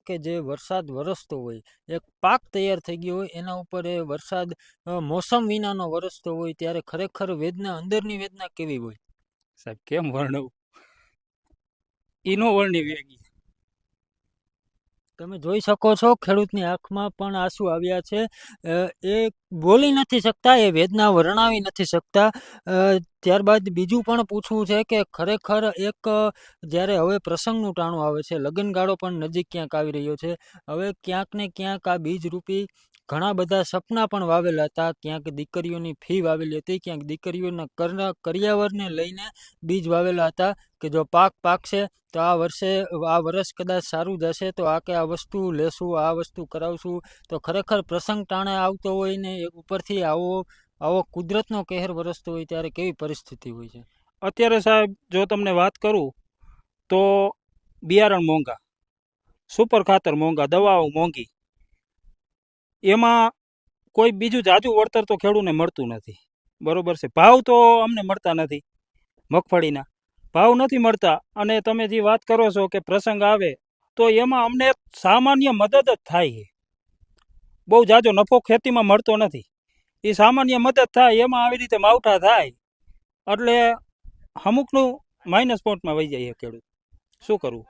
કે જે વરસાદ વરસતો હોય, એક પાક તૈયાર થઈ ગયો હોય, એના ઉપર એ વરસાદ મોસમ વિનાનો વરસતો હોય ત્યારે ખરેખર વેદના, અંદરની વેદના કેવી હોય? સાહેબ કેમ વર્ણવું, ઈનો વર્ણવી વેગી. તમે જોઈ શકો છો ખેડૂતની આંખમાં પણ આંસુ આવ્યા છે. એ બોલી નથી શકતા, એ વેદના વર્ણવી નથી શકતા. ત્યારબાદ બીજું પણ પૂછવું છે કે ખરેખર એક જ્યારે હવે પ્રસંગનું ટાણું આવે છે, લગ્નગાળો પણ નજીક ક્યાંક આવી રહ્યો છે, હવે ક્યાંક ને ક્યાંક આ બીજરૂપી ઘણા બધા સપના પણ વાવેલા હતા. ક્યાંક દીકરીઓની ફી વાવેલી હતી, ક્યાંક દીકરીઓના કરિયાવરને લઈને બીજ વાવેલા હતા કે જો પાક પાકશે તો આ વર્ષ કદાચ સારું જશે તો આ કે આ વસ્તુ લેશું, આ વસ્તુ કરાવશું. તો ખરેખર પ્રસંગ ટાણે આવતો હોય ને ઉપરથી આવો કુદરતનો કહેર વરસતો હોય ત્યારે કેવી પરિસ્થિતિ હોય છે? અત્યારે સાહેબ જો તમને વાત કરું તો બિયારણ મોંઘા, સુપર ખાતર મોંઘા, દવાઓ મોંઘી, એમાં કોઈ બીજું જાજુ વળતર તો ખેડૂતને મળતું નથી. બરોબર છે, ભાવ તો અમને મળતા નથી, મગફળીના ભાવ નથી મળતા. અને તમે જે વાત કરો છો કે પ્રસંગ આવે તો એમાં અમને સામાન્ય મદદ જ થાય છે, બહુ જાજો નફો ખેતીમાં મળતો નથી. એ સામાન્ય મદદ થાય એમાં આવી રીતે માવઠા થાય એટલે અમુકનું માઇનસ પોઈન્ટમાં વહી જાય ખેડૂત. શું કરવું?